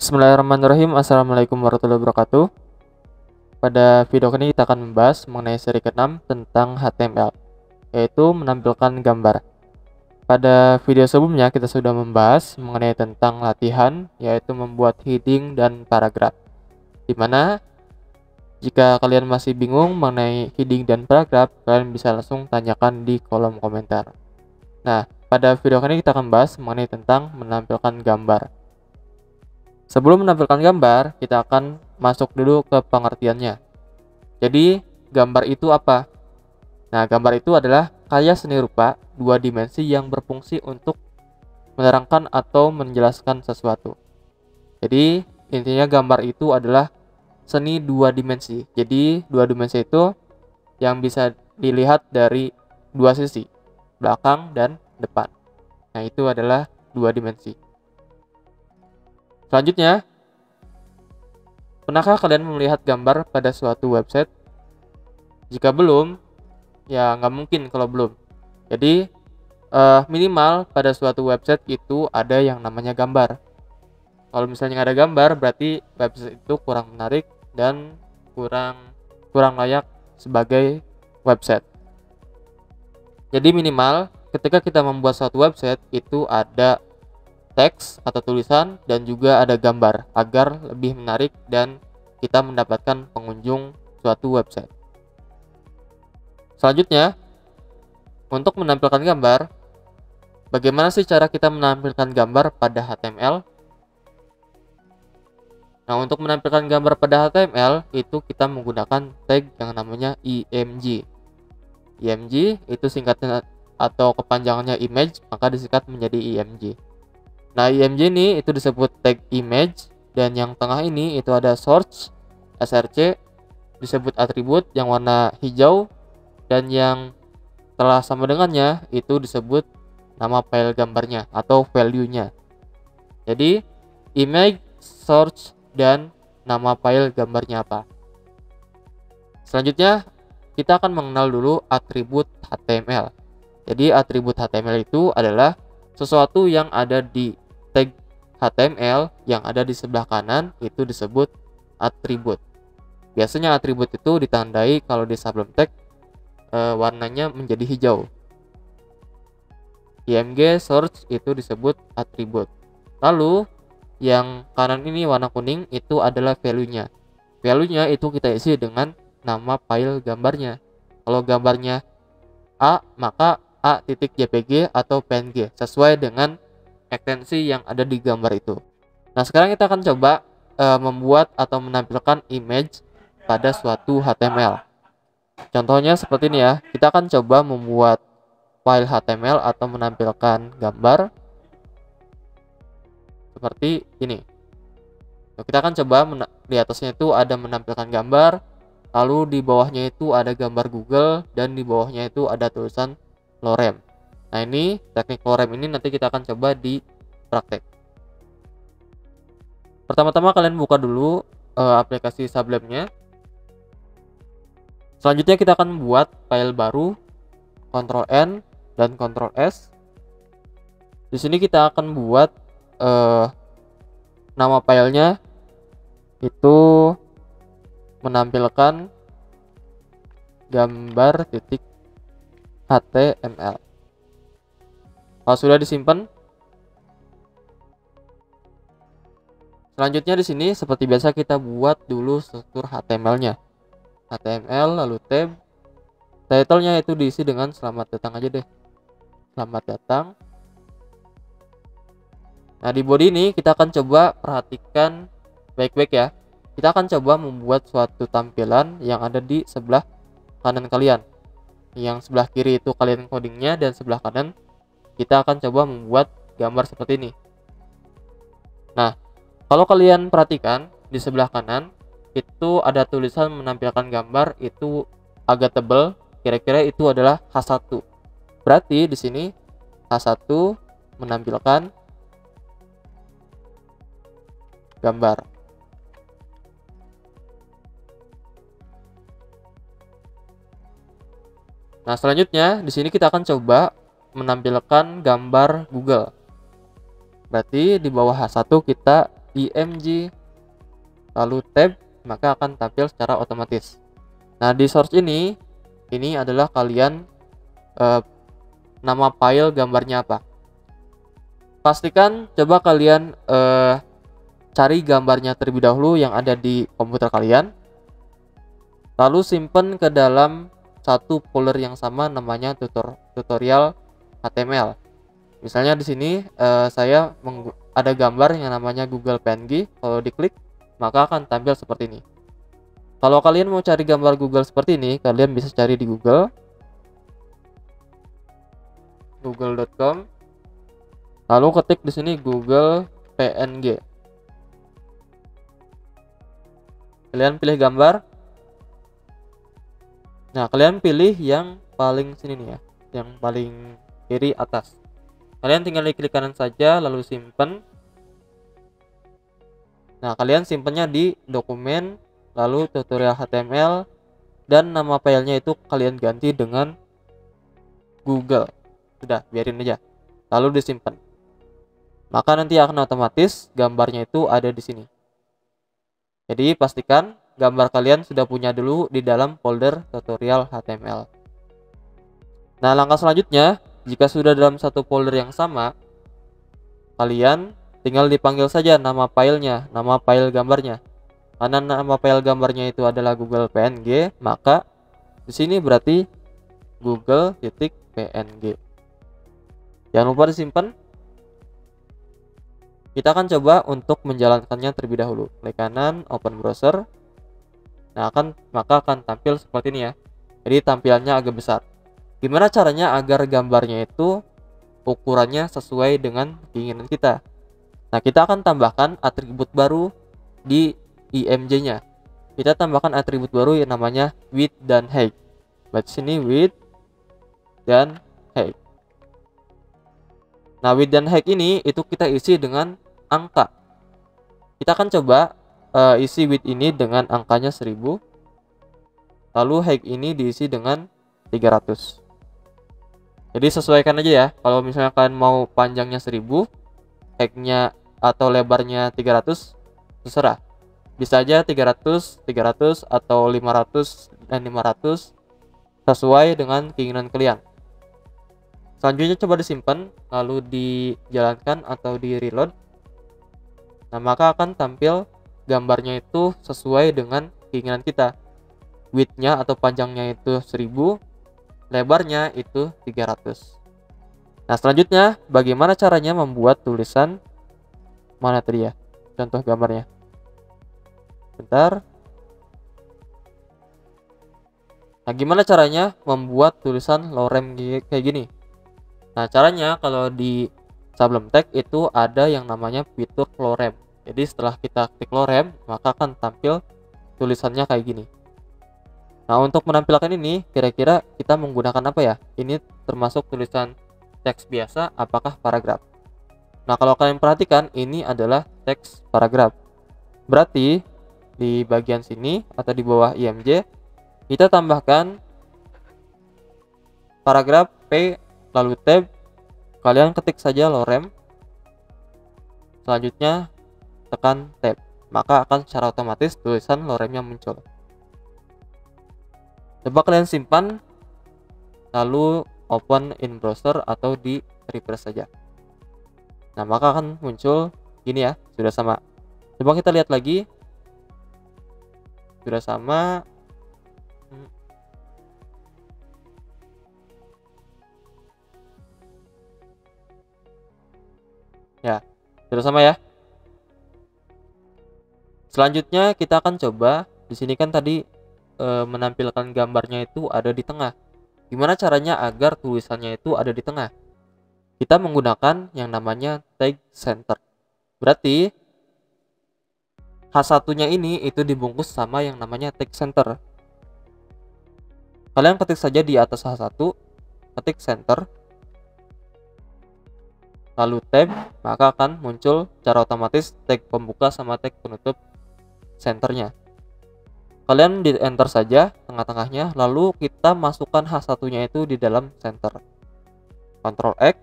Bismillahirrahmanirrahim. Assalamualaikum warahmatullahi wabarakatuh. Pada video kali ini kita akan membahas mengenai seri ke-6 tentang HTML, yaitu menampilkan gambar. Pada video sebelumnya kita sudah membahas mengenai tentang latihan, yaitu membuat heading dan paragraf. Dimana jika kalian masih bingung mengenai heading dan paragraf, kalian bisa langsung tanyakan di kolom komentar. Nah, pada video kali ini kita akan membahas mengenai tentang menampilkan gambar. Sebelum menampilkan gambar, kita akan masuk dulu ke pengertiannya. Jadi, gambar itu apa? Nah, gambar itu adalah karya seni rupa dua dimensi yang berfungsi untuk menerangkan atau menjelaskan sesuatu. Jadi, intinya gambar itu adalah seni dua dimensi. Jadi, dua dimensi itu yang bisa dilihat dari dua sisi, belakang dan depan. Nah, itu adalah dua dimensi. Selanjutnya, pernahkah kalian melihat gambar pada suatu website? Jika belum, ya nggak mungkin kalau belum. Jadi, minimal pada suatu website itu ada yang namanya gambar. Kalau misalnya nggak ada gambar, berarti website itu kurang menarik dan kurang layak sebagai website. Jadi minimal ketika kita membuat suatu website itu ada teks atau tulisan dan juga ada gambar agar lebih menarik dan kita mendapatkan pengunjung suatu website. Selanjutnya, untuk menampilkan gambar, bagaimana sih cara kita menampilkan gambar pada HTML? Nah, untuk menampilkan gambar pada HTML itu kita menggunakan tag yang namanya img. Img itu singkatnya atau kepanjangannya image, maka disingkat menjadi img. Nah, img ini itu disebut tag image, dan yang tengah ini itu ada source, src, disebut atribut yang warna hijau, dan yang telah sama dengannya itu disebut nama file gambarnya atau value-nya. Jadi, image, source, dan nama file gambarnya apa. Selanjutnya, kita akan mengenal dulu atribut HTML. Jadi, atribut HTML itu adalah sesuatu yang ada di tag HTML yang ada di sebelah kanan itu disebut atribut. Biasanya atribut itu ditandai kalau di sebelum tag warnanya menjadi hijau. img source itu disebut atribut. Lalu yang kanan ini warna kuning itu adalah value-nya. Value-nya itu kita isi dengan nama file gambarnya. Kalau gambarnya A, maka a.jpg atau png sesuai dengan ekstensi yang ada di gambar itu. Nah, sekarang kita akan coba membuat atau menampilkan image pada suatu HTML. Contohnya seperti ini ya. Kita akan coba membuat file HTML atau menampilkan gambar seperti ini. Nah, kita akan coba di atasnya itu ada menampilkan gambar, lalu di bawahnya itu ada gambar Google, dan di bawahnya itu ada tulisan lorem. Nah, ini teknik lorem ini nanti kita akan coba di praktek. Pertama-tama kalian buka dulu aplikasi Sublime-nya. Selanjutnya kita akan membuat file baru, Ctrl N dan Ctrl S. Di sini kita akan buat nama filenya itu menampilkan gambar.html. Kalau sudah disimpan, selanjutnya di sini seperti biasa kita buat dulu struktur HTML-nya. HTML lalu tab, title-nya itu diisi dengan selamat datang aja deh. Selamat datang. Nah, di body ini kita akan coba perhatikan baik-baik ya. Kita akan coba membuat suatu tampilan yang ada di sebelah kanan kalian. Yang sebelah kiri itu kalian codingnya, dan sebelah kanan kita akan coba membuat gambar seperti ini. Nah, kalau kalian perhatikan di sebelah kanan itu ada tulisan menampilkan gambar itu agak tebal, kira-kira itu adalah H1. Berarti di sini H1 menampilkan gambar. Nah, selanjutnya di sini kita akan coba menampilkan gambar Google. Berarti di bawah H1 kita img, lalu tab, maka akan tampil secara otomatis. Nah, di source ini adalah kalian nama file gambarnya apa. Pastikan coba kalian cari gambarnya terlebih dahulu yang ada di komputer kalian, lalu simpan ke dalam satu folder yang sama namanya tutorial HTML. Misalnya di sini saya ada gambar yang namanya Google PNG. Kalau diklik maka akan tampil seperti ini. Kalau kalian mau cari gambar Google seperti ini, kalian bisa cari di google.com, lalu ketik di sini Google PNG. Kalian pilih gambar. Nah, kalian pilih yang paling sini nih ya, yang paling kiri atas. Kalian tinggal klik kanan saja lalu simpan. Nah, kalian simpannya di dokumen, lalu tutorial HTML, dan nama filenya itu kalian ganti dengan Google. Sudah, biarin aja. Lalu disimpan. Maka nanti akan otomatis gambarnya itu ada di sini. Jadi pastikan gambar kalian sudah punya dulu di dalam folder tutorial HTML. Nah, langkah selanjutnya, jika sudah dalam satu folder yang sama, kalian tinggal dipanggil saja nama filenya, nama file gambarnya. Karena nama file gambarnya itu adalah Google PNG, maka di sini berarti google.png. Jangan lupa disimpan. Kita akan coba untuk menjalankannya terlebih dahulu. Klik kanan, open browser. Nah, maka akan tampil seperti ini ya. Jadi tampilannya agak besar. Gimana caranya agar gambarnya itu ukurannya sesuai dengan keinginan kita? Nah, kita akan tambahkan atribut baru di img-nya. Kita tambahkan atribut baru yang namanya width dan height. Di sini width dan height. Nah, width dan height ini itu kita isi dengan angka. Kita akan coba isi width ini dengan angkanya 1000. Lalu height ini diisi dengan 300. Jadi sesuaikan aja ya. Kalau misalnya kalian mau panjangnya 1000, height-nya atau lebarnya 300, terserah. Bisa aja 300, 300 atau 500 dan 500 sesuai dengan keinginan kalian. Selanjutnya coba disimpan, lalu dijalankan atau di reload. Nah, maka akan tampil gambarnya itu sesuai dengan keinginan kita. Width-nya atau panjangnya itu 1000, lebarnya itu 300. Nah, selanjutnya bagaimana caranya membuat tulisan, mana tadi ya contoh gambarnya. Bentar. Nah, gimana caranya membuat tulisan lorem kayak gini? Nah, caranya kalau di Sublime Text itu ada yang namanya fitur lorem. Jadi setelah kita klik lorem, maka akan tampil tulisannya kayak gini. Nah, untuk menampilkan ini, kira-kira kita menggunakan apa ya? Ini termasuk tulisan teks biasa, apakah paragraf? Nah, kalau kalian perhatikan, ini adalah teks paragraf. Berarti di bagian sini atau di bawah img, kita tambahkan paragraf P, lalu tab. Kalian ketik saja lorem, selanjutnya tekan tab, maka akan secara otomatis tulisan loremnya muncul. Coba kalian simpan, lalu open in browser atau di refresh saja. Nah, maka akan muncul gini ya, sudah sama. Coba kita lihat lagi, sudah sama. Ya, sudah sama ya. Selanjutnya kita akan coba, di sini kan tadi menampilkan gambarnya itu ada di tengah. Gimana caranya agar tulisannya itu ada di tengah? Kita menggunakan yang namanya tag center. Berarti H1-nya ini itu dibungkus sama yang namanya tag center. Kalian ketik saja di atas H1, ketik center, lalu tab, maka akan muncul secara otomatis tag pembuka sama tag penutup centernya. Kalian di enter saja tengah-tengahnya, lalu kita masukkan H1-nya itu di dalam center. Ctrl X,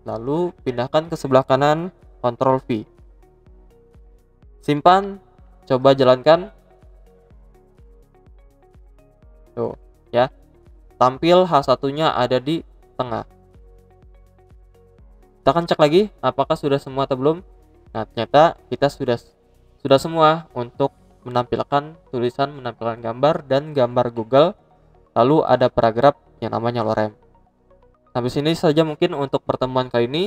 lalu pindahkan ke sebelah kanan, Ctrl V. Simpan, coba jalankan. Tuh, ya. Tampil H1-nya ada di tengah. Kita akan cek lagi apakah sudah semua atau belum. Nah, ternyata kita sudah semua untuk menampilkan tulisan, menampilkan gambar dan gambar Google. Lalu ada paragraf yang namanya lorem. Sampai sini saja mungkin untuk pertemuan kali ini.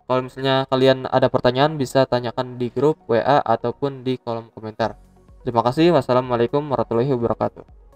Kalau misalnya kalian ada pertanyaan, bisa tanyakan di grup WA ataupun di kolom komentar. Terima kasih. Wassalamualaikum warahmatullahi wabarakatuh.